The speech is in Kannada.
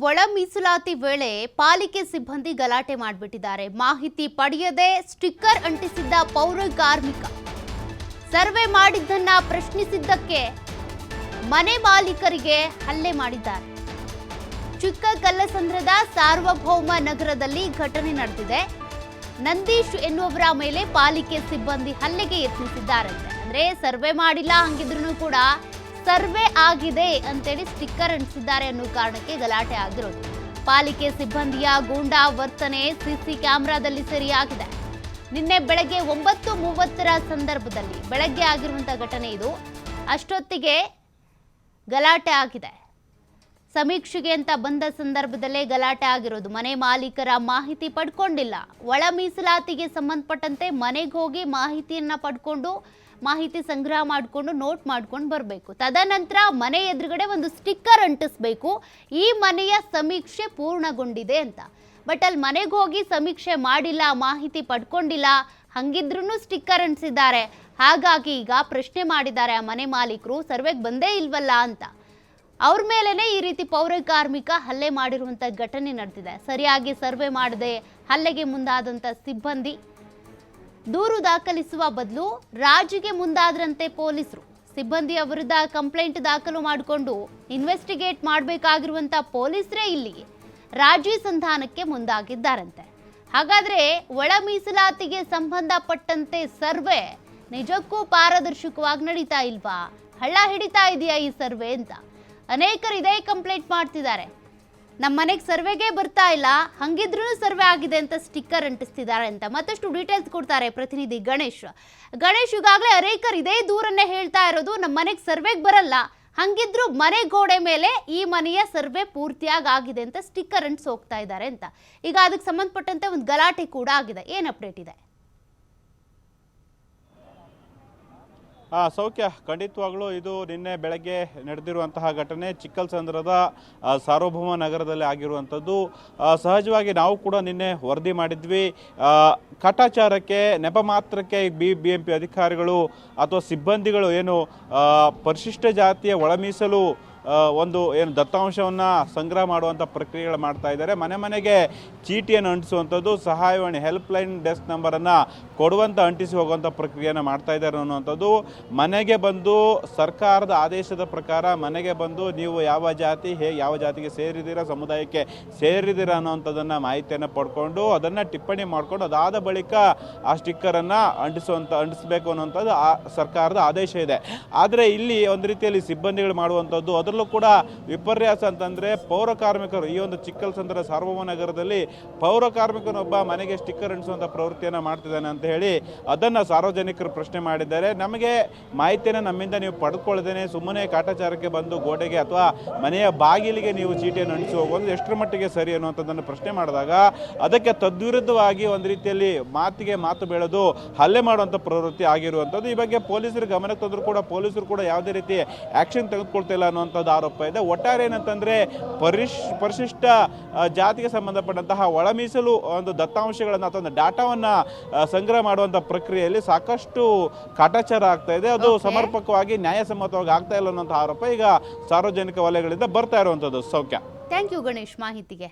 ಒಳ ಮೀಸಲಾತಿ ವೇಳೆ ಪಾಲಿಕೆ ಸಿಬ್ಬಂದಿ ಗಲಾಟೆ ಮಾಡಿಬಿಟ್ಟಿದ್ದಾರೆ. ಮಾಹಿತಿ ಪಡೆಯದೆ ಸ್ಟಿಕ್ಕರ್ ಅಂಟಿಸಿದ್ದ ಪೌರ ಕಾರ್ಮಿಕ ಸರ್ವೆ ಮಾಡಿದ್ದನ್ನ ಪ್ರಶ್ನಿಸಿದ್ದಕ್ಕೆ ಮನೆ ಮಾಲೀಕರಿಗೆ ಹಲ್ಲೆ ಮಾಡಿದ್ದಾರೆ. ಚಿಕ್ಕಕಲ್ಲಸಂದ್ರದ ಸಾರ್ವಭೌಮ ನಗರದಲ್ಲಿ ಘಟನೆ ನಡೆದಿದೆ. ನಂದೀಶ್ ಎನ್ನುವರ ಮೇಲೆ ಪಾಲಿಕೆ ಸಿಬ್ಬಂದಿ ಹಲ್ಲೆಗೆ ಯತ್ನಿಸಿದ್ದಾರಂತೆ. ಅಂದ್ರೆ ಸರ್ವೆ ಮಾಡಿಲ್ಲ, ಹಂಗಿದ್ರು ಕೂಡ ಸರ್ವೆ ಆಗಿದೆ ಅಂತೇಳಿ ಸ್ಟಿಕ್ಕರ್ ಅಂಟಿಸಿದ್ದಾರೆ ಅನ್ನೋ ಕಾರಣಕ್ಕೆ ಗಲಾಟೆ ಆಗಿರೋದು. ಪಾಲಿಕೆ ಸಿಬ್ಬಂದಿಯ ಗೂಂಡಾ ವರ್ತನೆ ಸಿಸಿ ಕ್ಯಾಮೆರಾದಲ್ಲಿ ಸೆರೆಯಾಗಿದೆ. ನಿನ್ನೆ ಬೆಳಗ್ಗೆ 9:30 ಸಂದರ್ಭದಲ್ಲಿ ಬೆಳಗ್ಗೆ ಆಗಿರುವಂತಹ ಘಟನೆ ಇದು. ಅಷ್ಟೊತ್ತಿಗೆ ಗಲಾಟೆ ಆಗಿದೆ. ಸಮೀಕ್ಷೆಗೆ ಅಂತ ಬಂದ ಸಂದರ್ಭದಲ್ಲೇ ಗಲಾಟೆ ಆಗಿರೋದು. ಮನೆ ಮಾಲೀಕರ ಮಾಹಿತಿ ಪಡ್ಕೊಂಡಿಲ್ಲ. ಒಳ ಮೀಸಲಾತಿಗೆ ಸಂಬಂಧಪಟ್ಟಂತೆ ಮನೆಗೆ ಹೋಗಿ ಮಾಹಿತಿಯನ್ನ ಪಡ್ಕೊಂಡು ಮಾಹಿತಿ ಸಂಗ್ರಹ ಮಾಡಿಕೊಂಡು ನೋಟ್ ಮಾಡ್ಕೊಂಡು ಬರಬೇಕು. ತದನಂತರ ಮನೆ ಎದುರುಗಡೆ ಒಂದು ಸ್ಟಿಕ್ಕರ್ ಅಂಟಿಸ್ಬೇಕು, ಈ ಮನೆಯ ಸಮೀಕ್ಷೆ ಪೂರ್ಣಗೊಂಡಿದೆ ಅಂತ. ಬಟ್ ಅಲ್ಲಿ ಮನೆಗೆ ಹೋಗಿ ಸಮೀಕ್ಷೆ ಮಾಡಿಲ್ಲ, ಮಾಹಿತಿ ಪಡ್ಕೊಂಡಿಲ್ಲ, ಹಂಗಿದ್ರೂ ಸ್ಟಿಕ್ಕರ್ ಅಂಟಿಸಿದ್ದಾರೆ. ಹಾಗಾಗಿ ಈಗ ಪ್ರಶ್ನೆ ಮಾಡಿದ್ದಾರೆ ಆ ಮನೆ ಮಾಲೀಕರು, ಸರ್ವೆಗೆ ಬಂದೇ ಇಲ್ವಲ್ಲ ಅಂತ. ಅವ್ರ ಮೇಲೇನೆ ಈ ರೀತಿ ಪೌರ ಕಾರ್ಮಿಕ ಹಲ್ಲೆ ಮಾಡಿರುವಂಥ ಘಟನೆ ನಡೆದಿದೆ. ಸರಿಯಾಗಿ ಸರ್ವೆ ಮಾಡದೆ ಹಲ್ಲೆಗೆ ಮುಂದಾದಂಥ ಸಿಬ್ಬಂದಿ ದೂರು ದಾಖಲಿಸುವ ಬದಲು ರಾಜಿಗೆ ಮುಂದಾದ್ರಂತೆ ಪೊಲೀಸರು. ಸಿಬ್ಬಂದಿಯ ವಿರುದ್ಧ ಕಂಪ್ಲೇಂಟ್ ದಾಖಲು ಮಾಡಿಕೊಂಡು ಇನ್ವೆಸ್ಟಿಗೇಟ್ ಮಾಡಬೇಕಾಗಿರುವಂಥ ಪೊಲೀಸರೇ ಇಲ್ಲಿ ರಾಜಿ ಸಂಧಾನಕ್ಕೆ ಮುಂದಾಗಿದ್ದಾರಂತೆ. ಹಾಗಾದ್ರೆ ಒಳ ಮೀಸಲಾತಿಗೆ ಸಂಬಂಧಪಟ್ಟಂತೆ ಸರ್ವೆ ನಿಜಕ್ಕೂ ಪಾರದರ್ಶಕವಾಗಿ ನಡೀತಾ ಇಲ್ವಾ? ಹಳ್ಳ ಹಿಡಿತಾ ಇದೆಯಾ ಈ ಸರ್ವೆ ಅಂತ ಅನೇಕರು ಇದೇ ಕಂಪ್ಲೇಂಟ್ ಮಾಡ್ತಿದ್ದಾರೆ. ನಮ್ಮ ಮನೆಗೆ ಸರ್ವೆಗೆ ಬರ್ತಾ ಇಲ್ಲ, ಹಂಗಿದ್ರೂ ಸರ್ವೆ ಆಗಿದೆ ಅಂತ ಸ್ಟಿಕ್ಕರ್ ಅಂಟಿಸ್ತಿದ್ದಾರೆ ಅಂತ. ಮತ್ತಷ್ಟು ಡೀಟೇಲ್ಸ್ ಕೊಡ್ತಾರೆ ಪ್ರತಿನಿಧಿ ಗಣೇಶ್. ಈಗಾಗಲೇ ಅನೇಕರು ಇದೇ ದೂರನ್ನೇ ಹೇಳ್ತಾ ಇರೋದು, ನಮ್ಮ ಮನೆಗೆ ಸರ್ವೆಗೆ ಬರಲ್ಲ, ಹಂಗಿದ್ರು ಮನೆ ಗೋಡೆ ಮೇಲೆ ಈ ಮನೆಯ ಸರ್ವೆ ಪೂರ್ತಿಯಾಗಿ ಆಗಿದೆ ಅಂತ ಸ್ಟಿಕ್ಕರ್ ಅಂಟಿಸಿ ಹೋಗ್ತಾ ಇದ್ದಾರೆ ಅಂತ. ಈಗ ಅದಕ್ಕೆ ಸಂಬಂಧಪಟ್ಟಂತೆ ಒಂದು ಗಲಾಟೆ ಕೂಡ ಆಗಿದೆ. ಏನು ಅಪ್ಡೇಟ್ ಇದೆ? ಸೌಖ್ಯ, ಖಂಡಿತವಾಗ್ಲೂ ಇದು ನಿನ್ನೆ ಬೆಳಗ್ಗೆ ನಡೆದಿರುವಂತಹ ಘಟನೆ ಚಿಕ್ಕಲ್ಸಂದ್ರದ ಸಾರ್ವಭೌಮ ನಗರದಲ್ಲಿ ಆಗಿರುವಂಥದ್ದು. ಸಹಜವಾಗಿ ನಾವು ಕೂಡ ನಿನ್ನೆ ವರದಿ ಮಾಡಿದ್ವಿ. ಕಾಟಾಚಾರಕ್ಕೆ ನೆಪ ಮಾತ್ರಕ್ಕೆ BBMP ಅಧಿಕಾರಿಗಳು ಅಥವಾ ಸಿಬ್ಬಂದಿಗಳು ಏನು ಪರಿಶಿಷ್ಟ ಜಾತಿಯ ಒಳ ಮೀಸಲು ಒಂದು ಏನು ದತ್ತಾಂಶವನ್ನು ಸಂಗ್ರಹ ಮಾಡುವಂಥ ಪ್ರಕ್ರಿಯೆಗಳು ಮಾಡ್ತಾ ಇದ್ದಾರೆ. ಮನೆ ಮನೆಗೆ ಚೀಟಿಯನ್ನು ಅಂಟಿಸುವಂಥದ್ದು, ಸಹಾಯವಾಣಿ ಹೆಲ್ಪ್ಲೈನ್ ಡೆಸ್ಕ್ ನಂಬರನ್ನು ಕೊಡುವಂಥ ಅಂಟಿಸಿ ಹೋಗುವಂಥ ಪ್ರಕ್ರಿಯೆಯನ್ನು ಮಾಡ್ತಾ ಇದ್ದಾರೆ ಅನ್ನುವಂಥದ್ದು. ಮನೆಗೆ ಬಂದು ಸರ್ಕಾರದ ಆದೇಶದ ಪ್ರಕಾರ ಮನೆಗೆ ಬಂದು ನೀವು ಯಾವ ಜಾತಿ ಯಾವ ಜಾತಿಗೆ ಸೇರಿದ್ದೀರಾ, ಸಮುದಾಯಕ್ಕೆ ಸೇರಿದ್ದೀರಾ ಅನ್ನೋವಂಥದ್ದನ್ನು ಮಾಹಿತಿಯನ್ನು ಪಡ್ಕೊಂಡು ಅದನ್ನು ಟಿಪ್ಪಣಿ ಮಾಡಿಕೊಂಡು ಅದಾದ ಬಳಿಕ ಆ ಸ್ಟಿಕ್ಕರನ್ನು ಅಂಟಿಸಬೇಕು ಅನ್ನೋಂಥದ್ದು ಸರ್ಕಾರದ ಆದೇಶ ಇದೆ. ಆದರೆ ಇಲ್ಲಿ ಒಂದು ರೀತಿಯಲ್ಲಿ ಸಿಬ್ಬಂದಿಗಳು ಮಾಡುವಂಥದ್ದು, ಅದರಲ್ಲೂ ಕೂಡ ವಿಪರ್ಯಾಸ ಅಂತಂದರೆ ಪೌರ ಕಾರ್ಮಿಕರು ಈ ಒಂದು ಚಿಕ್ಕಲ್ಸಂದ್ರ ಸಾರ್ವಭೌಮ ನಗರದಲ್ಲಿ ಪೌರ ಕಾರ್ಮಿಕನೊಬ್ಬ ಮನೆಗೆ ಸ್ಟಿಕ್ಕರ್ ಅಂಟಿಸುವಂಥ ಪ್ರವೃತ್ತಿಯನ್ನು ಮಾಡ್ತಿದ್ದಾನೆ ಅಂತ ಹೇಳಿ ಅದನ್ನು ಸಾರ್ವಜನಿಕರು ಪ್ರಶ್ನೆ ಮಾಡಿದ್ದಾರೆ. ನಮಗೆ ಮಾಹಿತಿಯನ್ನು ನಮ್ಮಿಂದ ನೀವು ಪಡ್ಕೊಳ್ಳದೇನೆ ಸುಮ್ಮನೆ ಕಾಟಾಚಾರಕ್ಕೆ ಬಂದು ಗೋಡೆಗೆ ಅಥವಾ ಮನೆಯ ಬಾಗಿಲಿಗೆ ನೀವು ಚೀಟಿಯನ್ನು ಅಂಟಿಸಿ ಹೋಗೋದು ಎಷ್ಟರ ಮಟ್ಟಿಗೆ ಸರಿ ಅನ್ನುವಂಥದ್ದನ್ನು ಪ್ರಶ್ನೆ ಮಾಡಿದಾಗ ಅದಕ್ಕೆ ತದ್ವಿರುದ್ಧವಾಗಿ ಒಂದು ರೀತಿಯಲ್ಲಿ ಮಾತಿಗೆ ಮಾತು ಬೆಳೆದು ಹಲ್ಲೆ ಮಾಡುವಂಥ ಪ್ರವೃತ್ತಿ ಆಗಿರುವಂಥದ್ದು. ಈ ಬಗ್ಗೆ ಪೊಲೀಸರು ಗಮನಕ್ಕೆ ತಂದರೂ ಕೂಡ ಪೊಲೀಸರು ಕೂಡ ಯಾವುದೇ ರೀತಿ ಆ್ಯಕ್ಷನ್ ತೆಗೆದುಕೊಳ್ತಿಲ್ಲ ಅನ್ನುವಂಥದ್ದು ಆರೋಪ ಇದೆ. ಒಟ್ಟಾರೆ ಏನಂತಂದರೆ ಪರಿಶಿಷ್ಟ ಜಾತಿಗೆ ಸಂಬಂಧಪಟ್ಟಂತಹ ಒಳ ಮೀಸಲು ಒಂದು ದತ್ತಾಂಶಗಳನ್ನು ಅಥವಾ ಒಂದು ಡಾಟಾವನ್ನು ಸಂಗ್ರಹ ಮಾಡುವಂಥ ಪ್ರಕ್ರಿಯೆಯಲ್ಲಿ ಸಾಕಷ್ಟು ಕಾಟಾಚಾರ ಆಗ್ತಾ ಇದೆ. ಅದು ಸಮರ್ಪಕವಾಗಿ ನ್ಯಾಯಸಮ್ಮತವಾಗಿ ಆಗ್ತಾ ಇಲ್ಲ ಅನ್ನೋಂಥ ಆರೋಪ ಈಗ ಸಾರ್ವಜನಿಕ ವಲಯಗಳಿಂದ ಬರ್ತಾ ಇರುವಂಥದ್ದು. ಸೌಖ್ಯ, ಥ್ಯಾಂಕ್ ಯು ಗಣೇಶ್ ಮಾಹಿತಿಗೆ.